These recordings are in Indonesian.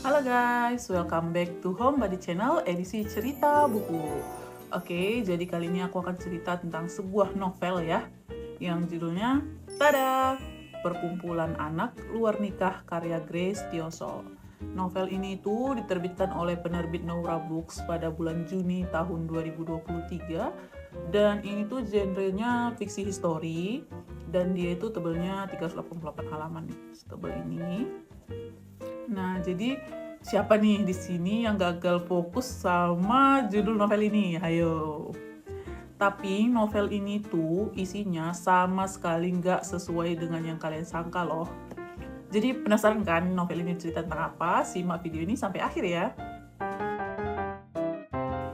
Halo guys, welcome back to Homebody Channel edisi cerita buku. Oke, jadi kali ini aku akan cerita tentang sebuah novel ya, yang judulnya tada, Perkumpulan Anak Luar Nikah karya Grace Tioso. Novel ini itu diterbitkan oleh penerbit Noura Books pada bulan Juni tahun 2023 dan ini tuh genrenya fiksi histori dan dia itu tebelnya 388 halaman nih, setebel ini. Nah, jadi siapa nih di sini yang gagal fokus sama judul novel ini? Ayo. Tapi novel ini tuh isinya sama sekali nggak sesuai dengan yang kalian sangka loh. Jadi penasaran kan novel ini cerita tentang apa? Simak video ini sampai akhir ya.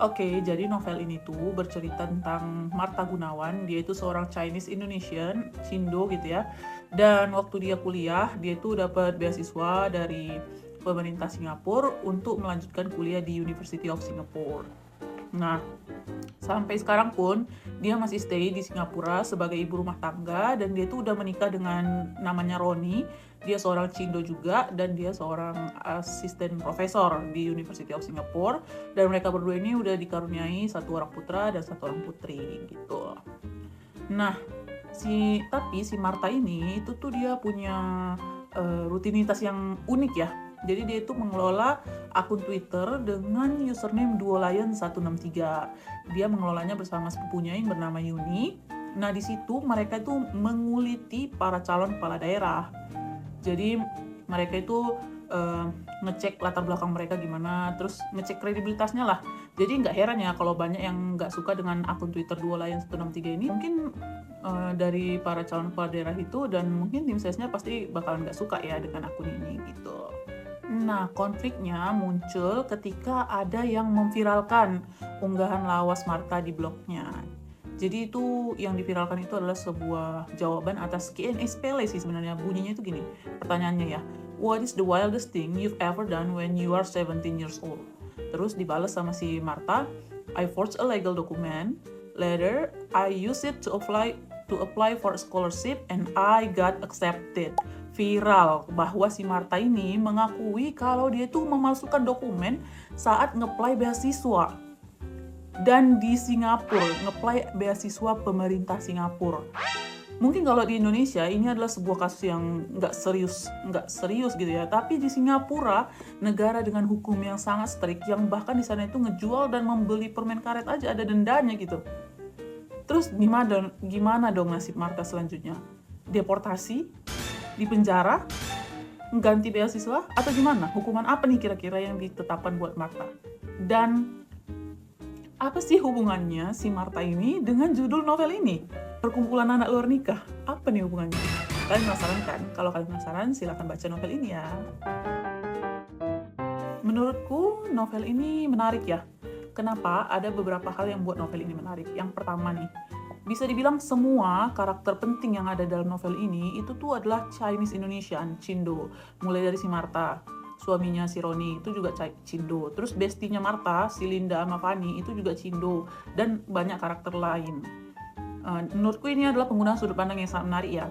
Oke, jadi novel ini tuh bercerita tentang Martha Gunawan. Dia itu seorang Chinese Indonesian, Cindo gitu ya. Dan waktu dia kuliah, dia itu dapat beasiswa dari pemerintah Singapura untuk melanjutkan kuliah di University of Singapore. Nah, sampai sekarang pun dia masih stay di Singapura sebagai ibu rumah tangga dan dia itu udah menikah dengan namanya Roni. Dia seorang Cindo juga dan dia seorang asisten profesor di University of Singapore dan mereka berdua ini udah dikaruniai satu orang putra dan satu orang putri gitu. Nah, tapi si Martha ini itu tuh dia punya rutinitas yang unik ya. Jadi dia itu mengelola akun Twitter dengan username duolion163. Dia mengelolanya bersama sepupunya yang bernama Yuni. Nah, di situ mereka itu menguliti para calon kepala daerah. Jadi mereka itu ngecek latar belakang mereka gimana, terus ngecek kredibilitasnya lah. Jadi nggak heran ya kalau banyak yang nggak suka dengan akun Twitter duolion163 ini. Mungkin dari para calon kepala daerah itu dan mungkin tim sesnya pasti bakalan nggak suka ya dengan akun ini gitu. Nah, konfliknya muncul ketika ada yang memviralkan unggahan lawas Martha di blognya. Jadi itu yang diviralkan itu adalah sebuah jawaban atas Q&A sepele sih sebenarnya. Bunyinya itu gini, pertanyaannya ya, what is the wildest thing you've ever done when you are 17 years old? Terus dibalas sama si Martha, I forged a legal document. Later, I used it to apply for a scholarship and I got accepted. Viral bahwa si Martha ini mengakui kalau dia tuh memalsukan dokumen saat ngeplay beasiswa. Dan di Singapura, ngeplay beasiswa pemerintah Singapura. Mungkin kalau di Indonesia ini adalah sebuah kasus yang nggak serius gitu ya. Tapi di Singapura, negara dengan hukum yang sangat strict, yang bahkan di sana itu ngejual dan membeli permen karet aja ada dendanya gitu. Terus gimana dong nasib Martha selanjutnya? Deportasi? Di penjara? Ganti beasiswa? Atau gimana? Hukuman apa nih kira-kira yang ditetapkan buat Martha? Dan apa sih hubungannya si Martha ini dengan judul novel ini? Perkumpulan Anak Luar Nikah. Apa nih hubungannya? Kalian penasaran kan? Kalau kalian penasaran, silahkan baca novel ini ya. Menurutku novel ini menarik ya. Kenapa? Ada beberapa hal yang buat novel ini menarik. Yang pertama nih, bisa dibilang semua karakter penting yang ada dalam novel ini itu tuh adalah Chinese Indonesian, Cindo. Mulai dari si Martha, suaminya si Roni itu juga Cindo. Terus bestinya Martha, si Linda sama Fanny itu juga Cindo. Dan banyak karakter lain. Menurutku ini adalah penggunaan sudut pandang yang sangat menarik ya.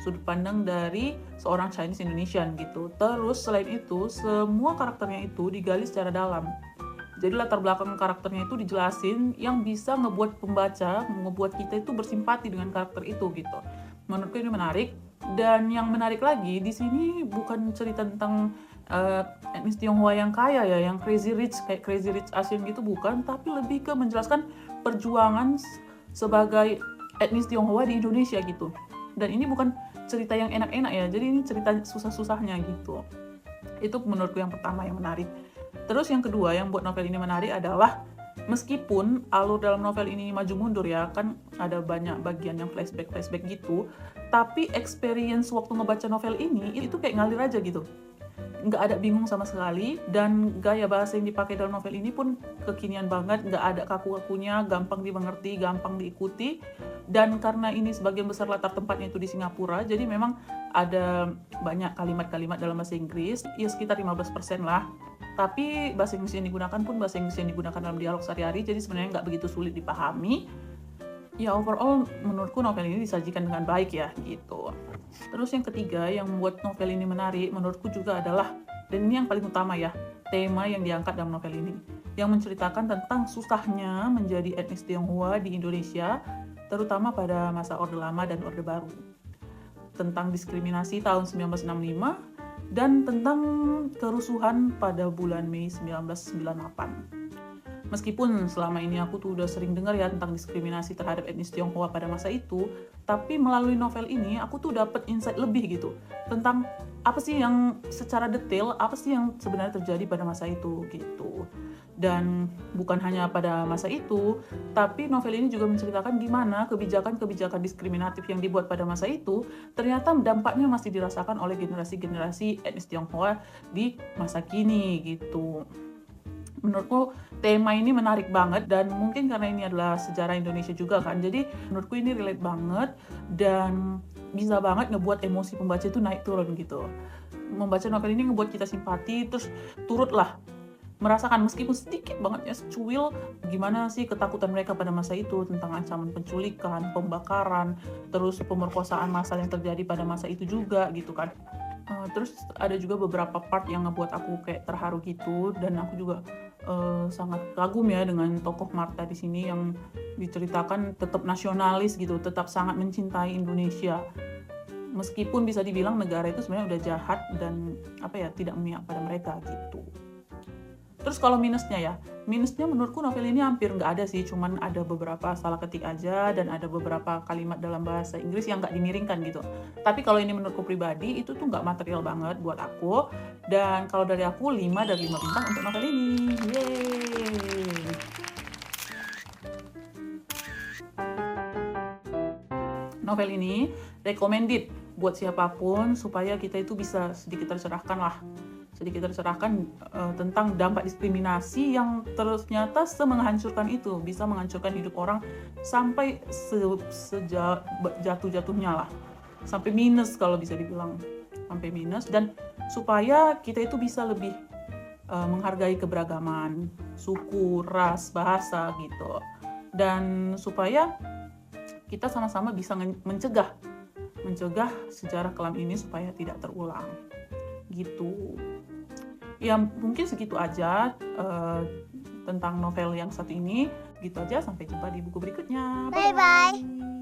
Sudut pandang dari seorang Chinese Indonesian gitu. Terus selain itu, semua karakternya itu digali secara dalam. Jadi latar belakang karakternya itu dijelasin yang bisa ngebuat pembaca, ngebuat kita itu bersimpati dengan karakter itu gitu. Menurutku ini menarik. Dan yang menarik lagi, di sini bukan cerita tentang etnis Tionghoa yang kaya ya, yang crazy rich, kayak crazy rich Asian gitu bukan, tapi lebih ke menjelaskan perjuangan sebagai etnis Tionghoa di Indonesia gitu. Dan ini bukan cerita yang enak-enak ya, jadi ini cerita susah-susahnya gitu. Itu menurutku yang pertama yang menarik. Terus yang kedua yang buat novel ini menarik adalah meskipun alur dalam novel ini maju mundur ya, kan ada banyak bagian yang flashback gitu, tapi experience waktu ngebaca novel ini itu kayak ngalir aja gitu. Nggak ada bingung sama sekali, dan gaya bahasa yang dipakai dalam novel ini pun kekinian banget, nggak ada kaku-kakunya, gampang dimengerti, gampang diikuti. Dan karena ini sebagian besar latar tempatnya itu di Singapura, jadi memang ada banyak kalimat-kalimat dalam bahasa Inggris, ya sekitar 15% lah. Tapi bahasa Inggris yang digunakan pun bahasa Inggris yang digunakan dalam dialog sehari-hari, jadi sebenarnya nggak begitu sulit dipahami. Ya overall menurutku novel ini disajikan dengan baik ya gitu. Terus yang ketiga yang membuat novel ini menarik menurutku juga adalah, dan ini yang paling utama ya, tema yang diangkat dalam novel ini, yang menceritakan tentang susahnya menjadi etnis Tionghoa di Indonesia, terutama pada masa Orde Lama dan Orde Baru. Tentang diskriminasi tahun 1965 dan tentang kerusuhan pada bulan Mei 1998. Meskipun selama ini aku tuh udah sering dengar ya tentang diskriminasi terhadap etnis Tionghoa pada masa itu, tapi melalui novel ini aku tuh dapet insight lebih gitu tentang apa sih yang secara detail, apa sih yang sebenarnya terjadi pada masa itu gitu. Dan bukan hanya pada masa itu, tapi novel ini juga menceritakan gimana kebijakan-kebijakan diskriminatif yang dibuat pada masa itu ternyata dampaknya masih dirasakan oleh generasi-generasi etnis Tionghoa di masa kini gitu. Menurutku tema ini menarik banget, dan mungkin karena ini adalah sejarah Indonesia juga kan, jadi menurutku ini relate banget dan bisa banget ngebuat emosi pembaca itu naik turun gitu. Membaca novel ini ngebuat kita simpati, terus turutlah merasakan meskipun sedikit banget ya secuil gimana sih ketakutan mereka pada masa itu tentang ancaman penculikan, pembakaran, terus pemerkosaan massal yang terjadi pada masa itu juga gitu kan. Terus ada juga beberapa part yang ngebuat aku kayak terharu gitu, dan aku juga sangat kagum ya dengan tokoh Martha di sini yang diceritakan tetap nasionalis gitu, tetap sangat mencintai Indonesia. Meskipun bisa dibilang negara itu sebenarnya udah jahat dan apa ya, tidak memihak pada mereka gitu. Terus kalau minusnya menurutku novel ini hampir nggak ada sih, cuman ada beberapa salah ketik aja dan ada beberapa kalimat dalam bahasa Inggris yang nggak dimiringkan gitu. Tapi kalau ini menurutku pribadi itu tuh nggak material banget buat aku, dan kalau dari aku 5 dari 5 bintang untuk novel ini. Yeay! Novel ini recommended buat siapapun supaya kita itu bisa sedikit tercerahkan tentang dampak diskriminasi yang ternyata semenghancurkan itu, bisa menghancurkan hidup orang sampai jatuh-jatuhnya lah, sampai minus kalau bisa dibilang, sampai minus, dan supaya kita itu bisa lebih menghargai keberagaman suku, ras, bahasa gitu, dan supaya kita sama-sama bisa mencegah sejarah kelam ini supaya tidak terulang gitu. Ya mungkin segitu aja tentang novel yang satu ini. Gitu aja, sampai jumpa di buku berikutnya. Bye bye.